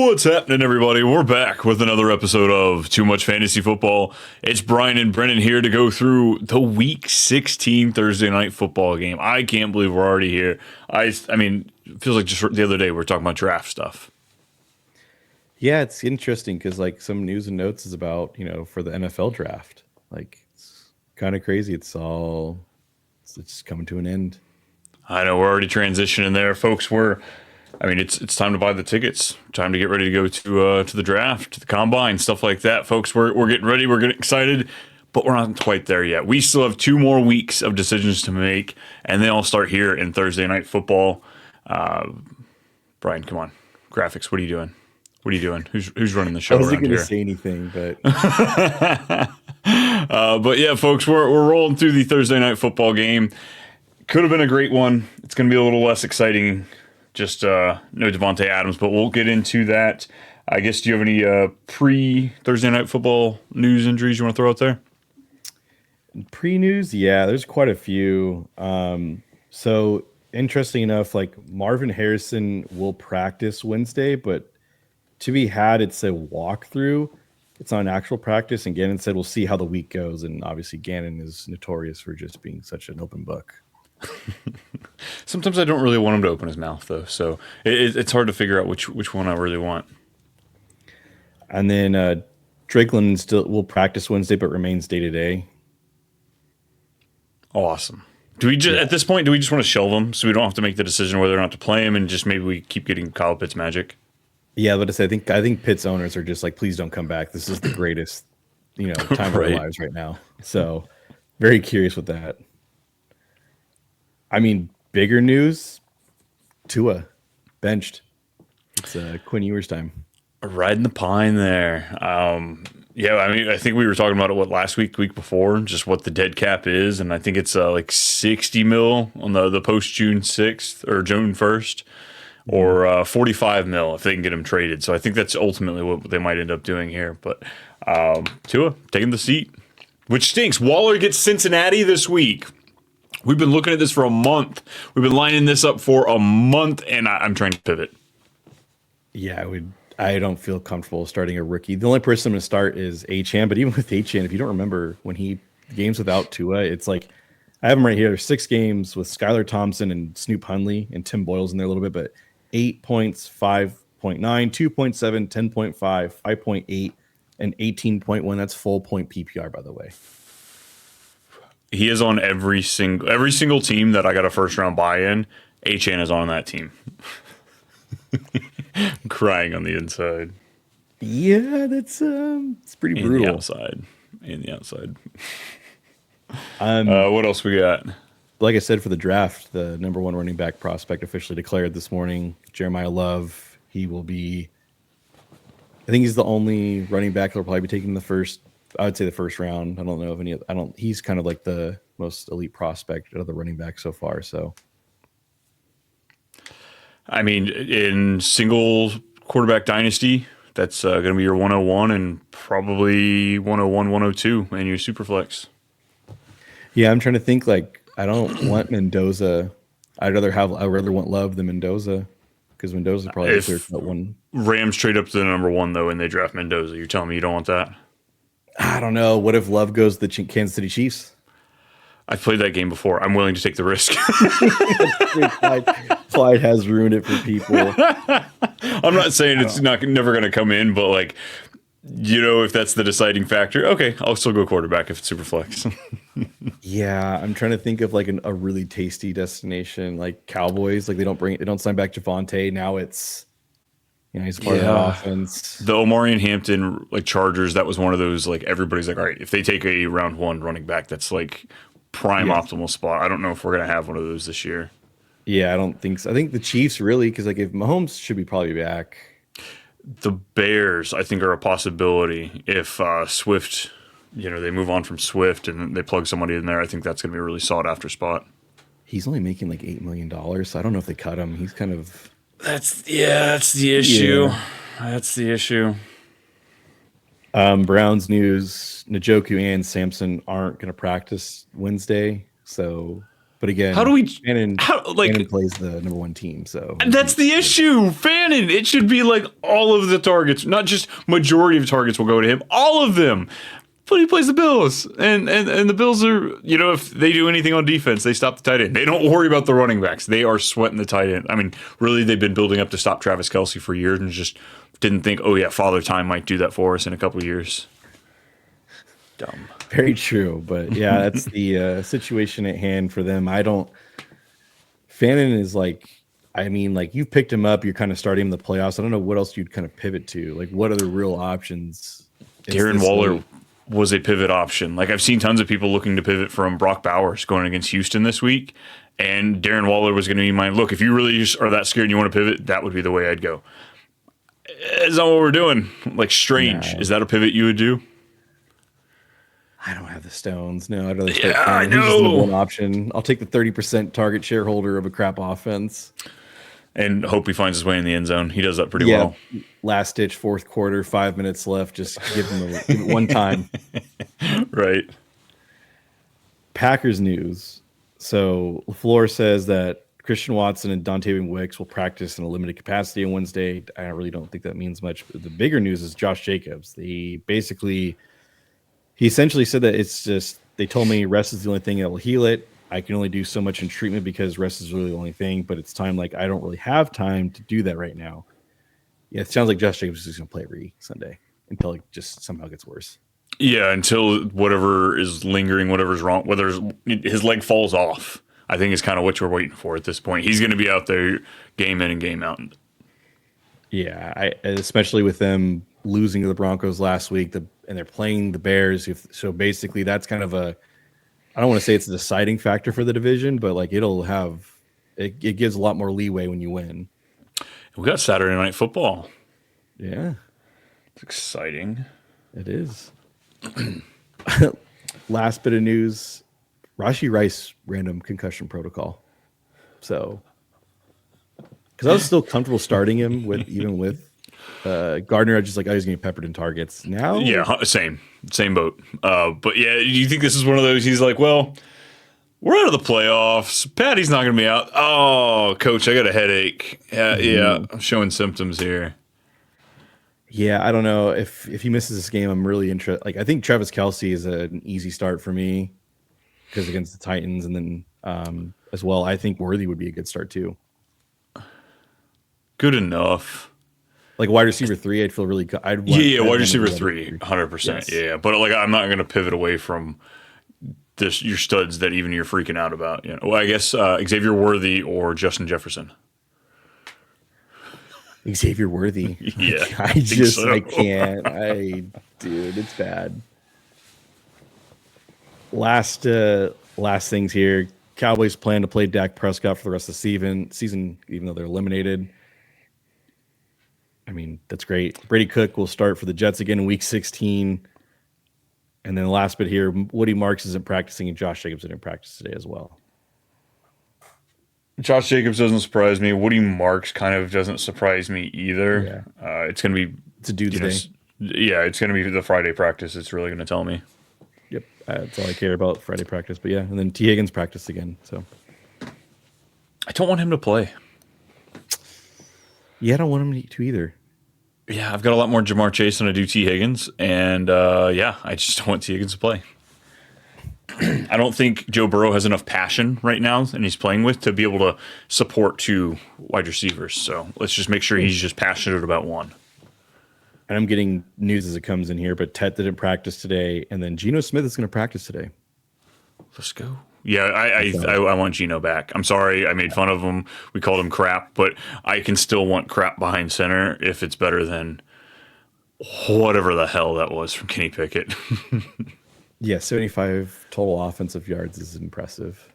What's happening, everybody? We're back with another episode of Too Much Fantasy Football. It's Brian and Brennan here to go through the Week 16 Thursday night football game. I can't believe we're already here. I mean, it feels like just the other day we were talking about draft stuff. Yeah, it's interesting because like some news and notes is about, for the NFL draft. Like it's kind of crazy. It's coming to an end. I know we're already transitioning there, folks. It's time to buy the tickets. Time to get ready to go to the draft, to the combine, stuff like that, folks. We're getting ready. We're getting excited, but we're not quite there yet. We still have 2 more weeks of decisions to make, and they all start here in Thursday night football. Brian, come on, graphics. What are you doing? What are you doing? Who's running the show around here? I wasn't going to say anything, but but yeah, folks, we're rolling through the Thursday night football game. Could have been a great one. It's going to be a little less exciting. Just no Devontae Adams, but we'll get into that. I guess, do you have any pre-Thursday night football news injuries you want to throw out there? Pre-news, yeah, there's quite a few. So interesting enough, like Marvin Harrison will practice Wednesday, but to be had, it's a walkthrough. It's not an actual practice. And Gannon said we'll see how the week goes. And obviously Gannon is notorious for just being such an open book. Sometimes I don't really want him to open his mouth, though. So it's hard to figure out which one I really want. And then Drakeland still will practice Wednesday, but remains day-to-day. Awesome. Do we just at this point, do we just want to shelve him so we don't have to make the decision whether or not to play him, and just maybe we keep getting Kyle Pitts magic? Yeah, but I think Pitt's owners are just like, please don't come back. This is the greatest, time of our lives right now. So very curious with that. I mean, bigger news, Tua benched. It's Quinn Ewers time. Riding the pine there. Yeah, I mean, I think we were talking about it last week before, just what the dead cap is, and I think it's like 60 mil on the post June 6th or June 1st, or 45 mil if they can get him traded. So I think that's ultimately what they might end up doing here. But Tua taking the seat, which stinks. Waller gets Cincinnati this week. We've been looking at this for a month. We've been lining this up for a month, and I'm trying to pivot. Yeah, I don't feel comfortable starting a rookie. The only person I'm going to start is Achane, but even with Achane, if you don't remember when he games without Tua, it's like I have him right here. There's 6 games with Skylar Thompson and Snoop Hundley and Tim Boyle's in there a little bit, but 8 points, 5.9, 2.7, 10.5, 5.8, and 18.1. That's full point PPR, by the way. He is on every single team that I got a first round buy in. Achane is on that team. I'm crying on the inside. Yeah, that's it's pretty brutal. In the outside. What else we got? Like I said, for the draft, the number 1 running back prospect officially declared this morning, Jeremiah Love. He will be, I think he's the only running back that will probably be taken in the first round. I don't know if he's kind of like the most elite prospect out of the running back so far. So, I mean, in single quarterback dynasty, that's going to be your 101 and probably 101, 102 and your super flex. Yeah, I'm trying to think. Like, I don't want Mendoza. I'd rather want Love than Mendoza, because Mendoza probably if the third one. Rams trade up to the number 1 though, and they draft Mendoza. You're telling me you don't want that? I don't know. What if Love goes to the Kansas City Chiefs? I've played that game before. I'm willing to take the risk. Clyde has ruined it for people. I'm not saying it's never going to come in, but like, if that's the deciding factor, okay, I'll still go quarterback if it's super flex. Yeah, I'm trying to think of like a really tasty destination, like Cowboys. Like they don't sign back Javonte. Now it's, he's part of the offense. The Omarion Hampton, like Chargers, that was one of those, like, everybody's like, all right, if they take a round 1 running back, that's like prime optimal spot. I don't know if we're going to have one of those this year. Yeah, I don't think so. I think the Chiefs really, because like if Mahomes should be probably back. The Bears, I think, are a possibility if Swift, they move on from Swift and they plug somebody in there. I think that's going to be a really sought after spot. He's only making like $8 million, so I don't know if they cut him. He's kind of. That's the issue. Yeah. That's the issue. Browns news: Njoku and Sampson aren't going to practice Wednesday, so But again, How do we? Fannin plays the number one team, so That's the issue. Fannin, it should be like all of the targets, not just majority of targets will go to him, all of them. But he plays the Bills, and the Bills are, if they do anything on defense, they stop the tight end. They don't worry about the running backs. They are sweating the tight end. I mean, really, they've been building up to stop Travis Kelce for years and just didn't think, oh yeah, Father Time might do that for us in a couple of years. Dumb. Very true, but yeah, that's the situation at hand for them. Fannin is you've picked him up, you're kind of starting him in the playoffs. I don't know what else you'd kind of pivot to. Like, what other real options? Darren Waller was a pivot option. Like, I've seen tons of people looking to pivot from Brock Bowers going against Houston this week, and Darren Waller was going to be mine. Look, if you really just are that scared and you want to pivot, that would be the way I'd go. Is that what we're doing? Like, strange. Is that a pivot you would do? I don't have the stones. No, I'd rather start I know. He's just the number one option. I'll take the 30% target shareholder of a crap offense. And hope he finds his way in the end zone. He does that pretty well. Last ditch, fourth quarter, 5 minutes left. Just give him one time. Right. Packers news. So LaFleur says that Christian Watson and Dontavian Wicks will practice in a limited capacity on Wednesday. I really don't think that means much. But the bigger news is Josh Jacobs. He essentially said that it's just, they told me rest is the only thing that will heal it. I can only do so much in treatment because rest is really the only thing, but it's time. Like, I don't really have time to do that right now. Yeah, it sounds like Josh Jacobs is going to play every Sunday until it just somehow gets worse. Yeah, until whatever is lingering, whatever's wrong, whether his leg falls off, I think is kind of what you're waiting for at this point. He's going to be out there game in and game out. Yeah, especially with them losing to the Broncos last week, and they're playing the Bears. So basically, that's kind of I don't want to say it's a deciding factor for the division, but like it gives a lot more leeway when you win. We got Saturday Night Football. Yeah. It's exciting. It is. Last bit of news, Rashee Rice random concussion protocol. So, because I was still comfortable starting him even with Gardner, I just like, he's going to get peppered in targets. Now? Yeah, same boat. But yeah, do you think this is one of those, he's like, well, we're out of the playoffs. Patty's not going to be out. Oh, coach, I got a headache. Yeah, I'm showing symptoms here. Yeah, I don't know. If he misses this game, I'm really interested. Like, I think Travis Kelce is an easy start for me because against the Titans. And then as well, I think Worthy would be a good start too. Good enough. Like wide receiver 3, I'd feel really good. Wide receiver 3, 100%. Yes. Yeah, but like I'm not going to pivot away from your studs that even you're freaking out about. Well, I guess Xavier Worthy or Justin Jefferson. Xavier Worthy. Yeah, I can't. Dude, it's bad. Last things here. Cowboys plan to play Dak Prescott for the rest of the season, even though they're eliminated. I mean, that's great. Brady Cook will start for the Jets again in Week 16. And then the last bit here, Woody Marks isn't practicing, and Josh Jacobs didn't practice today as well. Josh Jacobs doesn't surprise me. Woody Marks kind of doesn't surprise me either. Yeah. It's going to be... It's a dude's day. Yeah, it's going to be the Friday practice. It's really going to tell me. Yep, that's all I care about, Friday practice. But yeah, and then T. Higgins practiced again. So I don't want him to play. Yeah, I don't want him to either. Yeah, I've got a lot more Jamar Chase than I do T. Higgins. And I just don't want T. Higgins to play. I don't think Joe Burrow has enough passion right now and he's playing with to be able to support 2 wide receivers. So let's just make sure he's just passionate about one. And I'm getting news as it comes in here, but Tet didn't practice today, and then Geno Smith is going to practice today. Let's go. Yeah, I want Geno back. I'm sorry I made fun of him. We called him crap, but I can still want crap behind center if it's better than whatever the hell that was from Kenny Pickett. Yeah, 75 total offensive yards is impressive.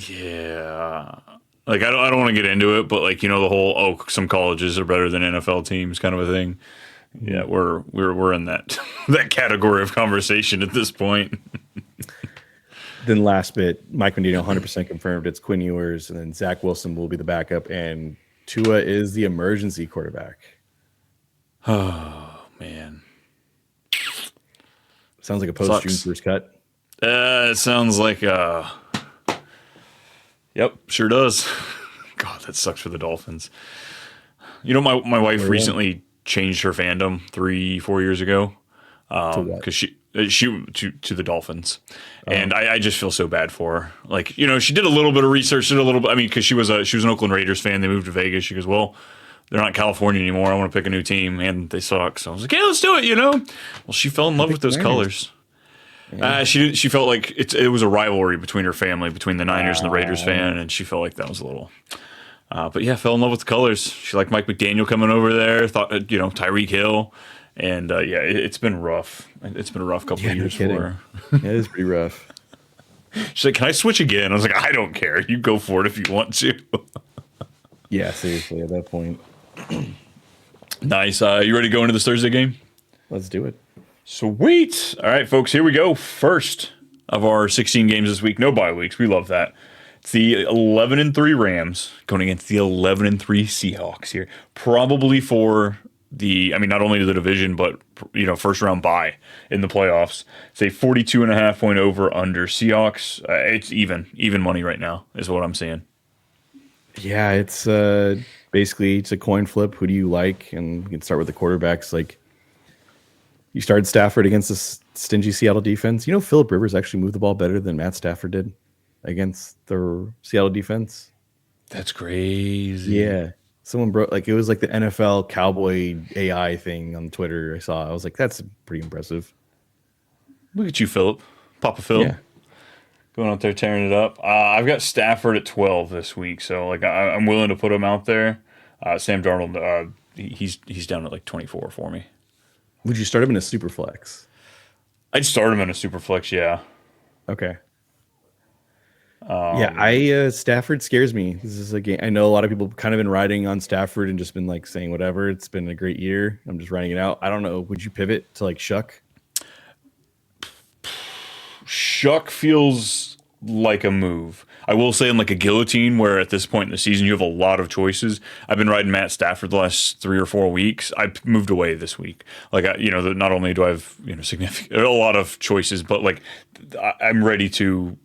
Yeah. Like, I don't want to get into it, but like, the whole, some colleges are better than NFL teams kind of a thing. Yeah, we're in that that category of conversation at this point. Then last bit, Mike Mendino 100% confirmed it's Quinn Ewers, and then Zach Wilson will be the backup, and Tua is the emergency quarterback. Oh, man. Sounds like a post-June first cut. It sounds like yep, sure does. God, that sucks for the Dolphins. You know, my wife Where then? recently changed her fandom 3-4 years ago To what? because she to the Dolphins, and Oh, I just feel so bad for her. Like, you know, she did a little bit of research, did a little bit. I mean, because she was an Oakland Raiders fan. They moved to Vegas. She goes, well, they're not in California anymore. I want to pick a new team, and they suck. So I was like, yeah, let's do it. You know, well, she fell in I love picked with the those Niners. colors. Yeah. She felt like it was a rivalry between her family, between the Niners and the Raiders Uh, fan, and she felt like that was a little. But yeah, fell in love with the colors. She liked Mike McDaniel coming over there. Thought Tyreek Hill, and yeah, it's been rough. It's been a rough couple yeah, of no years for kidding. her. Yeah, it is pretty rough. She's like, "Can I switch again?" I was like, "I don't care. You go for it if you want to." Yeah, seriously, at that point, Nice. You ready to go into this Thursday game? let's do it. Sweet. All right, folks, here we go. First of our 16 games this week. No bye weeks. We love that. It's the 11-3 Rams going against the 11-3 Seahawks here. Probably for I mean, not only the division, but, you know, first round bye in the playoffs. It's a 42.5 point over under Seahawks. It's even money right now is what I'm seeing. Yeah, it's basically it's a coin flip. Who do you like? And we can start with the quarterbacks. Like you started Stafford against this stingy Seattle defense. You know, Philip Rivers actually moved the ball better than Matt Stafford did against the Seattle defense. That's crazy. Yeah. Someone broke like it was like the NFL Cowboy AI thing on Twitter. I saw. I was like, that's pretty impressive. Look at you, Philip. Papa Phil. Yeah. Going out there tearing it up. I've got Stafford at 12 this week, so like I'm willing to put him out there. Sam Darnold, he's down at like 24 for me. Would you start him in a super flex? I'd start him in a super flex, yeah. Okay. Yeah, I Stafford scares me. This is a game. I know a lot of people kind of been riding on Stafford and just been like saying whatever. It's been a great year. I'm just riding it out. I don't know. Would you pivot to like Shuck? Shuck feels like a move. I will say in like a guillotine, where at this point in the season you have a lot of choices. I've been riding Matt Stafford the last 3 or 4 weeks. I moved away this week. Like not only do I have significant a lot of choices, but like I'm ready to.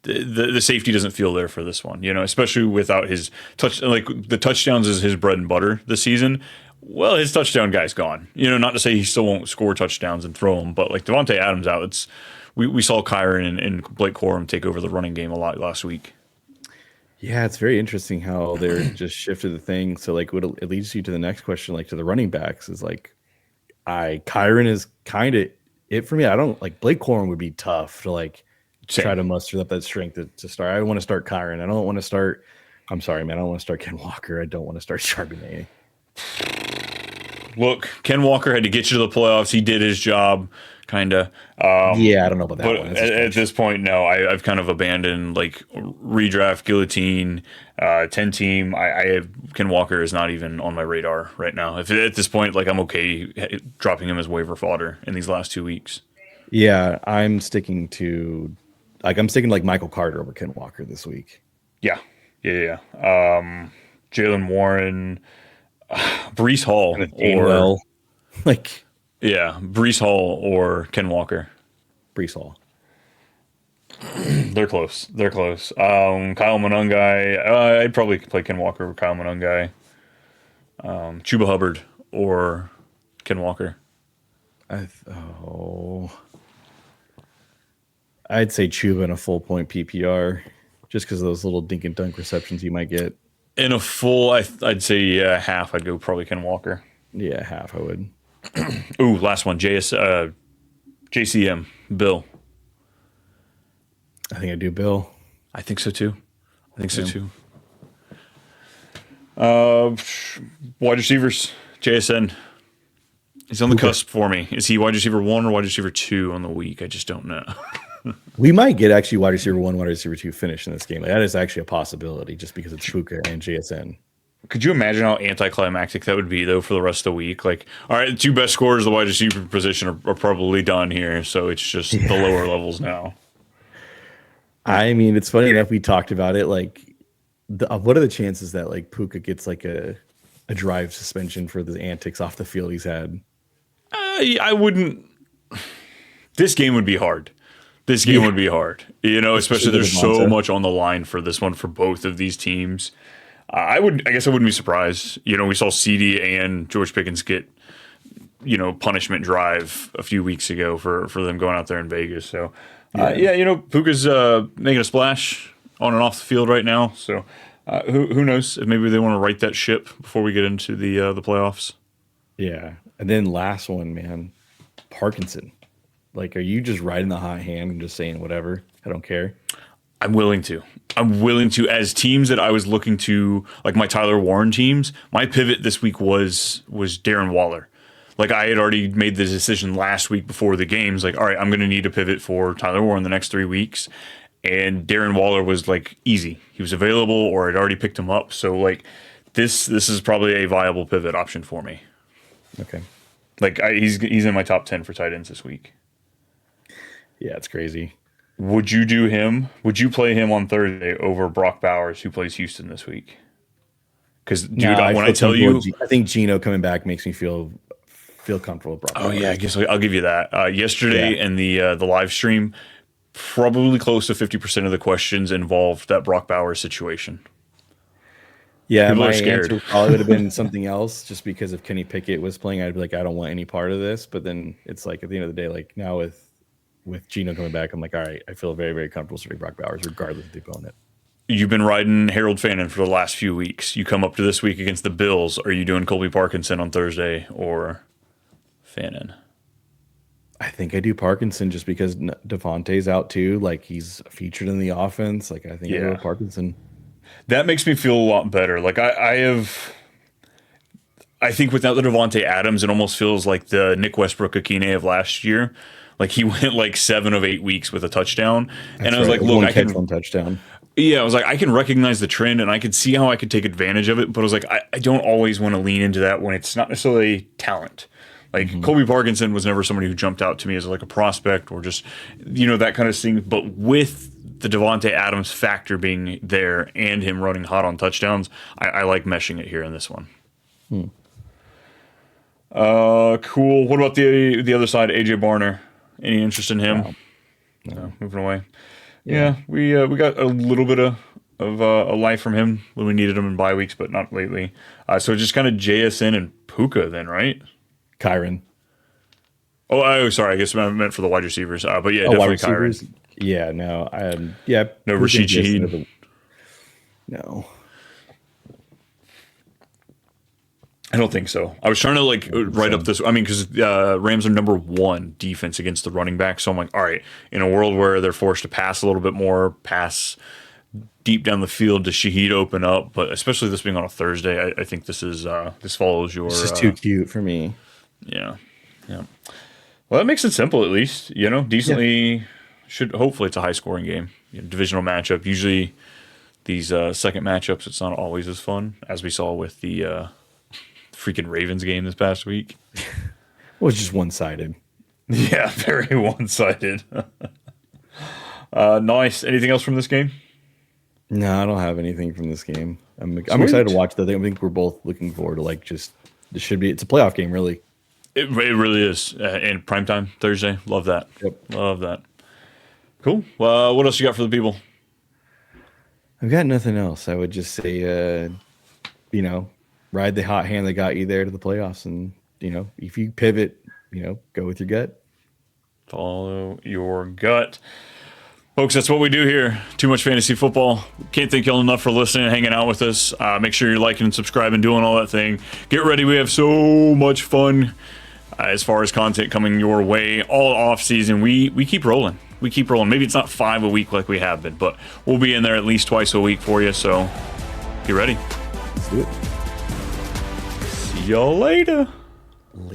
The safety doesn't feel there for this one, especially without his touch. Like the touchdowns is his bread and butter this season. Well, his touchdown guy's gone. Not to say he still won't score touchdowns and throw them, but like Devontae Adams out, we saw Kyron and Blake Corum take over the running game a lot last week. Yeah, it's very interesting how they're just shifted the thing. So like what it leads you to the next question, like to the running backs, is like Kyron is kind of it for me. I don't like Blake Corum would be tough to like try Same. to muster up that strength to start. I want to start Kyron. I don't want to start. I'm sorry, man. I don't want to start Ken Walker. I don't want to start Charbonnet. Look, Ken Walker had to get you to the playoffs. He did his job, kind of. Yeah, I don't know about that But one. at this point, no, I've kind of abandoned like redraft, guillotine, 10 team. I have Ken Walker is not even on my radar right now. If at this point, like I'm okay dropping him as waiver fodder in these last 2 weeks. Yeah, I'm sticking to like Michael Carter over Ken Walker this week. Yeah. Jalen Warren, Brees Hall, And or Gainwell, like Brees Hall or Ken Walker. Brees Hall. They're close. Kyle Monungai. I'd probably play Ken Walker or Kyle Monungai. Chuba Hubbard or Ken Walker. I'd say Chuba in a full point PPR, just because of those little dink and dunk receptions you might get. In a full, I'd say half. I'd go probably Ken Walker. Yeah, half I would. Ooh, last one. JCM. Bill. I think I do Bill. I think so too. Wide receivers. JSN. He's on the cusp for me. Is he wide receiver 1 or wide receiver 2 on the week? I just don't know. We might get actually wide receiver 1, wide receiver 2 finish in this game. Like, that is actually a possibility just because it's Puka and JSN. Could you imagine how anticlimactic that would be, though, for the rest of the week? Like, all right, the 2 best scorers of the wide receiver position are probably done here, so it's just the lower levels now. I mean, it's funny enough. We talked about it. Like, what are the chances that like Puka gets like a drive suspension for the antics off the field he's had? I wouldn't. This game would be hard. this game would be hard. Especially there's so Devonta. much on the line for this one for both of these teams. I guess I wouldn't be surprised. We saw CD and George Pickens get, punishment drive a few weeks ago for them going out there in Vegas. So, Puka's making a splash on and off the field right now. So, who knows if maybe they want to right that ship before we get into the playoffs. Yeah. And then last one, man, Parkinson. Like, are you just riding the hot hand and just saying whatever? I don't care. I'm willing to. As teams that I was looking to, like my Tyler Warren teams, my pivot this week was Darren Waller. Like, I had already made the decision last week before the games, like, all right, I'm going to need a pivot for Tyler Warren the next 3 weeks. And Darren Waller was like easy. He was available, or I'd already picked him up. So like this is probably a viable pivot option for me. Okay. Like he's in my top 10 for tight ends this week. Yeah, it's crazy. Would you do him? Would you play him on Thursday over Brock Bowers, who plays Houston this week? Because dude, I think Geno coming back makes me feel comfortable with Brock Bowers. Oh yeah, I guess I'll give you that. Yesterday in the live stream, probably close to 50% of the questions involved that Brock Bowers situation. Yeah, people my answer probably would have been something else, just because if Kenny Pickett was playing, I'd be like, I don't want any part of this. But then it's like at the end of the day, like now with Geno coming back, I'm like, all right, I feel very, very comfortable starting Brock Bowers regardless of the opponent. You've been riding Harold Fannin for the last few weeks. You come up to this week against the Bills. Are you doing Colby Parkinson on Thursday or Fannin? I think I do Parkinson just because Devontae's out too. Like, he's featured in the offense. Like, I think I go Parkinson. That makes me feel a lot better. Like I think without the Devontae Adams, it almost feels like the Nick Westbrook-Akine of last year. Like he went like 7 of 8 weeks with a touchdown. And I was like, look, I can one touchdown. Yeah, I was like, I can recognize the trend and I can see how I could take advantage of it. But I was like, I don't always want to lean into that when it's not necessarily talent. Like Colby Parkinson was never somebody who jumped out to me as like a prospect or just, that kind of thing. But with the Devontae Adams factor being there and him running hot on touchdowns, I like meshing it here in this one. Cool. What about the other side, AJ Barner? Any interest in him? No. Moving away. Yeah, we got a little bit of a life from him when we needed him in bye weeks, but not lately. So just kind of JSN and Puka then, right? Kyron. Oh, sorry. I guess I meant for the wide receivers. But yeah, definitely Kyron. Yeah, no. No Rashid Shaheed. No. I don't think so. I was trying to write up this. I mean, because Rams are number 1 defense against the running back. So I'm like, all right, in a world where they're forced to pass a little bit more, pass deep down the fild, does Shaheed open up? But especially this being on a Thursday, I think this follows your. This is too cute for me. Yeah. Well, that makes it simple at least. Decently. Yeah. Hopefully it's a high scoring game. Divisional matchup. Usually these second matchups, it's not always as fun as we saw with the freaking Ravens game this past week. Well, it's just one-sided. Yeah, very one-sided. Nice. Anything else from this game? No, I don't have anything from this game. I'm excited to watch. I think we're both looking forward to it's a playoff game, really. It really is. And primetime Thursday. Love that. Yep. Love that. Cool. Well, what else you got for the people? I've got nothing else. I would just say, ride the hot hand that got you there to the playoffs. And, if you pivot, go with your gut. Follow your gut. Folks, that's what we do here. Too Much Fantasy Football. Can't thank y'all enough for listening and hanging out with us. Make sure you're liking and subscribing, doing all that thing. Get ready. We have so much fun as far as content coming your way all off season. We keep rolling. Maybe it's not 5 a week like we have been, but we'll be in there at least twice a week for you. So get ready. Let's do it. See y'all later.